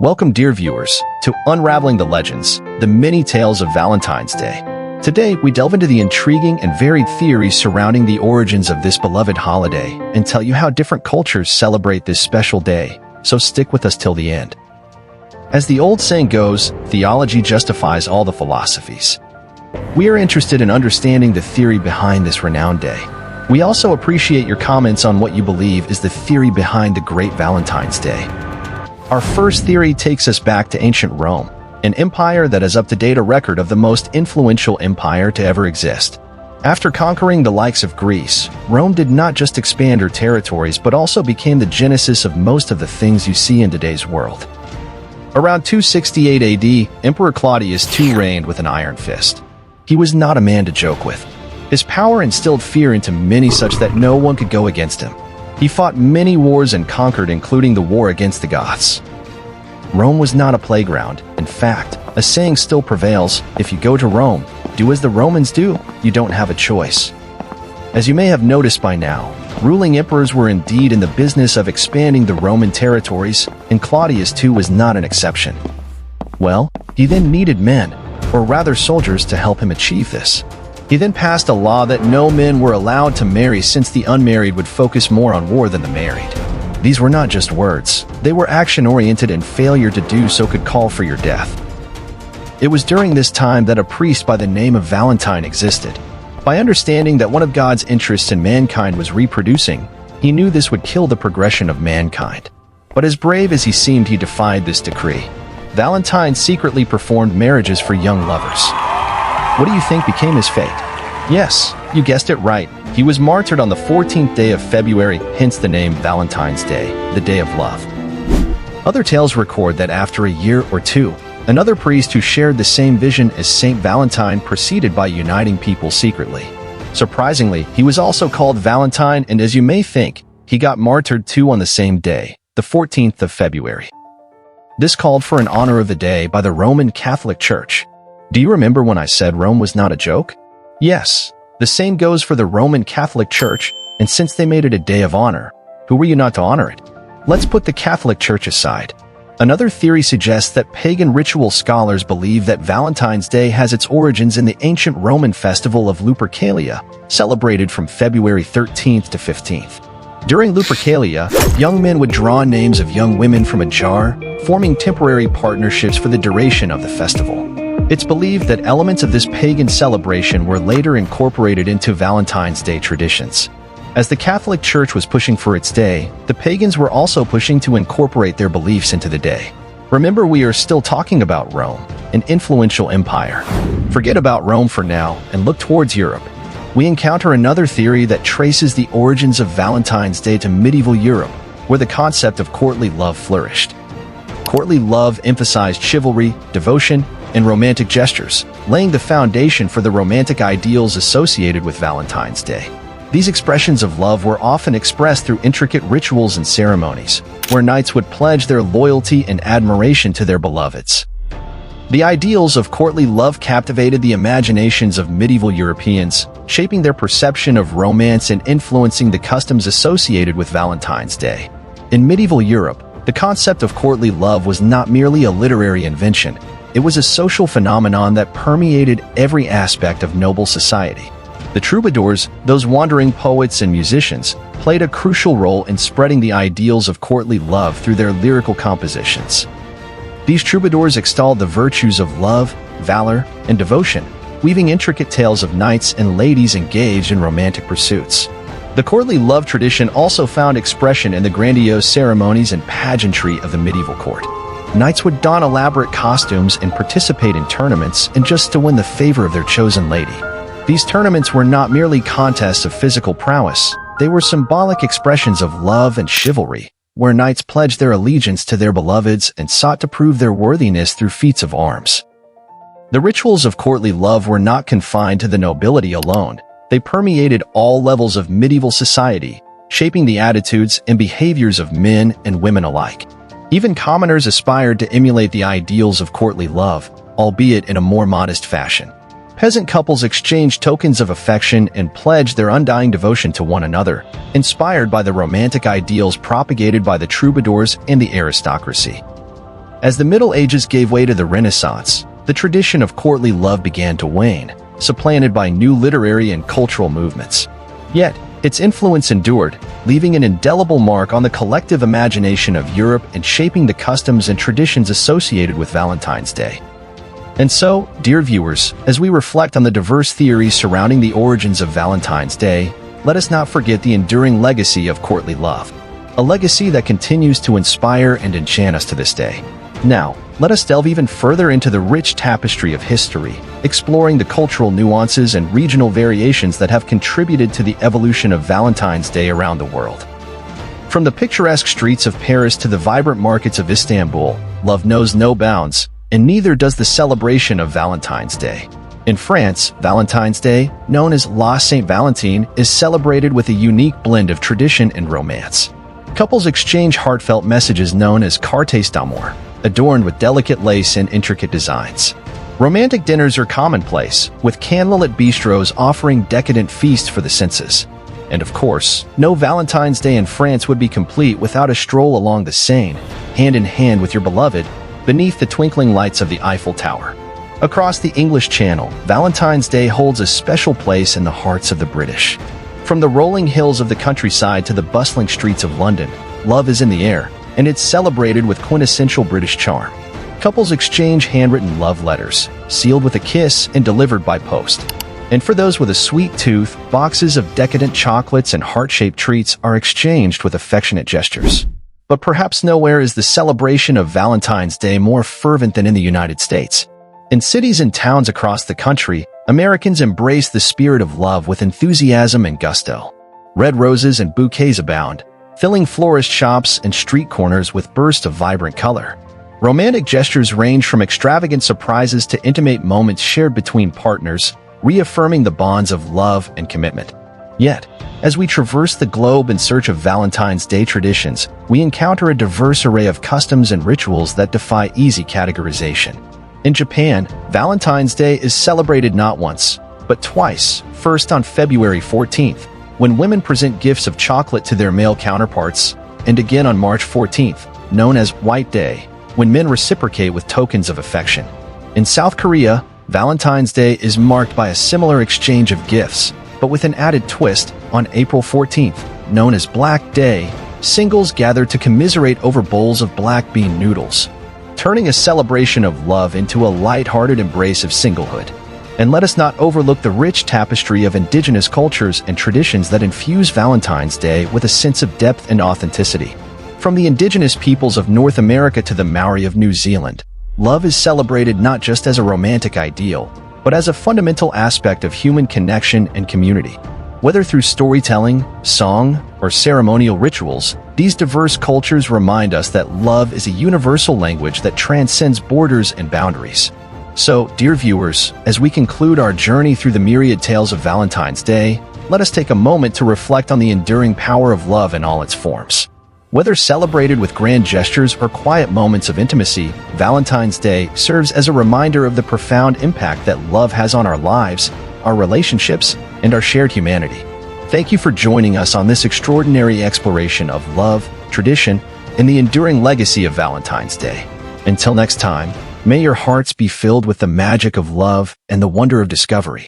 Welcome, dear viewers, to Unraveling the Legends, the many tales of Valentine's Day. Today, we delve into the intriguing and varied theories surrounding the origins of this beloved holiday and tell you how different cultures celebrate this special day, so stick with us till the end. As the old saying goes, theology justifies all the philosophies. We are interested in understanding the theory behind this renowned day. We also appreciate your comments on what you believe is the theory behind the great Valentine's Day. Our first theory takes us back to ancient Rome, an empire that has up to date a record of the most influential empire to ever exist. After conquering the likes of Greece, Rome did not just expand her territories but also became the genesis of most of the things you see in today's world. Around 268 AD, Emperor Claudius II reigned with an iron fist. He was not a man to joke with. His power instilled fear into many such that no one could go against him. He fought many wars and conquered, including the war against the Goths. Rome was not a playground. In fact, a saying still prevails: if you go to Rome, do as the Romans do. You don't have a choice. As you may have noticed by now, ruling emperors were indeed in the business of expanding the Roman territories, and Claudius II was not an exception. Well, he then needed men, or rather soldiers, to help him achieve this. He then passed a law that no men were allowed to marry, since the unmarried would focus more on war than the married. These were not just words, they were action-oriented, and failure to do so could call for your death. It was during this time that a priest by the name of Valentine existed. By understanding that one of God's interests in mankind was reproducing, he knew this would kill the progression of mankind. But as brave as he seemed, he defied this decree. Valentine secretly performed marriages for young lovers. What do you think became his fate? Yes, you guessed it right. He was martyred on the 14th day of February, hence the name Valentine's Day, the Day of Love. Other tales record that after a year or two, another priest who shared the same vision as Saint Valentine proceeded by uniting people secretly. Surprisingly, he was also called Valentine, and as you may think, he got martyred too on the same day, the 14th of February. This called for an honor of the day by the Roman Catholic Church. Do you remember when I said Rome was not a joke? Yes, the same goes for the Roman Catholic Church, and since they made it a day of honor, who were you not to honor it? Let's put the Catholic Church aside. Another theory suggests that pagan ritual scholars believe that Valentine's Day has its origins in the ancient Roman festival of Lupercalia, celebrated from February 13th to 15th. During Lupercalia, young men would draw names of young women from a jar, forming temporary partnerships for the duration of the festival. It's believed that elements of this pagan celebration were later incorporated into Valentine's Day traditions. As the Catholic Church was pushing for its day, the pagans were also pushing to incorporate their beliefs into the day. Remember, we are still talking about Rome, an influential empire. Forget about Rome for now and look towards Europe. We encounter another theory that traces the origins of Valentine's Day to medieval Europe, where the concept of courtly love flourished. Courtly love emphasized chivalry, devotion, and romantic gestures, laying the foundation for the romantic ideals associated with Valentine's Day. These expressions of love were often expressed through intricate rituals and ceremonies, where knights would pledge their loyalty and admiration to their beloveds. The ideals of courtly love captivated the imaginations of medieval Europeans, shaping their perception of romance and influencing the customs associated with Valentine's Day. In medieval Europe, the concept of courtly love was not merely a literary invention. It was a social phenomenon that permeated every aspect of noble society. The troubadours, those wandering poets and musicians, played a crucial role in spreading the ideals of courtly love through their lyrical compositions. These troubadours extolled the virtues of love, valor, and devotion, weaving intricate tales of knights and ladies engaged in romantic pursuits. The courtly love tradition also found expression in the grandiose ceremonies and pageantry of the medieval court. Knights would don elaborate costumes and participate in tournaments, and just to win the favor of their chosen lady. These tournaments were not merely contests of physical prowess, they were symbolic expressions of love and chivalry, where knights pledged their allegiance to their beloveds and sought to prove their worthiness through feats of arms. The rituals of courtly love were not confined to the nobility alone. They permeated all levels of medieval society, shaping the attitudes and behaviors of men and women alike. Even commoners aspired to emulate the ideals of courtly love, albeit in a more modest fashion. Peasant couples exchanged tokens of affection and pledged their undying devotion to one another, inspired by the romantic ideals propagated by the troubadours and the aristocracy. As the Middle Ages gave way to the Renaissance, the tradition of courtly love began to wane, supplanted by new literary and cultural movements. Yet, its influence endured, leaving an indelible mark on the collective imagination of Europe and shaping the customs and traditions associated with Valentine's Day. And so, dear viewers, as we reflect on the diverse theories surrounding the origins of Valentine's Day, let us not forget the enduring legacy of courtly love, a legacy that continues to inspire and enchant us to this day. Now, let us delve even further into the rich tapestry of history, exploring the cultural nuances and regional variations that have contributed to the evolution of Valentine's Day around the world. From the picturesque streets of Paris to the vibrant markets of Istanbul, love knows no bounds, and neither does the celebration of Valentine's Day. In France, Valentine's Day, known as La Saint Valentin, is celebrated with a unique blend of tradition and romance. Couples exchange heartfelt messages known as cartes d'amour, adorned with delicate lace and intricate designs. Romantic dinners are commonplace, with candlelit bistros offering decadent feasts for the senses. And of course, no Valentine's Day in France would be complete without a stroll along the Seine, hand in hand with your beloved, beneath the twinkling lights of the Eiffel Tower. Across the English Channel, Valentine's Day holds a special place in the hearts of the British. From the rolling hills of the countryside to the bustling streets of London, love is in the air, and it's celebrated with quintessential British charm. Couples exchange handwritten love letters, sealed with a kiss and delivered by post. And for those with a sweet tooth, boxes of decadent chocolates and heart-shaped treats are exchanged with affectionate gestures. But perhaps nowhere is the celebration of Valentine's Day more fervent than in the United States. In cities and towns across the country, Americans embrace the spirit of love with enthusiasm and gusto. Red roses and bouquets abound, filling florist shops and street corners with bursts of vibrant color. Romantic gestures range from extravagant surprises to intimate moments shared between partners, reaffirming the bonds of love and commitment. Yet, as we traverse the globe in search of Valentine's Day traditions, we encounter a diverse array of customs and rituals that defy easy categorization. In Japan, Valentine's Day is celebrated not once, but twice, first on February 14th, when women present gifts of chocolate to their male counterparts, and again on March 14th, known as White Day, when men reciprocate with tokens of affection. In South Korea, Valentine's Day is marked by a similar exchange of gifts, but with an added twist. On April 14th, known as Black Day, singles gather to commiserate over bowls of black bean noodles, turning a celebration of love into a light-hearted embrace of singlehood. And let us not overlook the rich tapestry of indigenous cultures and traditions that infuse Valentine's Day with a sense of depth and authenticity. From the indigenous peoples of North America to the Maori of New Zealand, love is celebrated not just as a romantic ideal, but as a fundamental aspect of human connection and community. Whether through storytelling, song, or ceremonial rituals, these diverse cultures remind us that love is a universal language that transcends borders and boundaries. So, dear viewers, as we conclude our journey through the myriad tales of Valentine's Day, let us take a moment to reflect on the enduring power of love in all its forms. Whether celebrated with grand gestures or quiet moments of intimacy, Valentine's Day serves as a reminder of the profound impact that love has on our lives, our relationships, and our shared humanity. Thank you for joining us on this extraordinary exploration of love, tradition, and the enduring legacy of Valentine's Day. Until next time, may your hearts be filled with the magic of love and the wonder of discovery.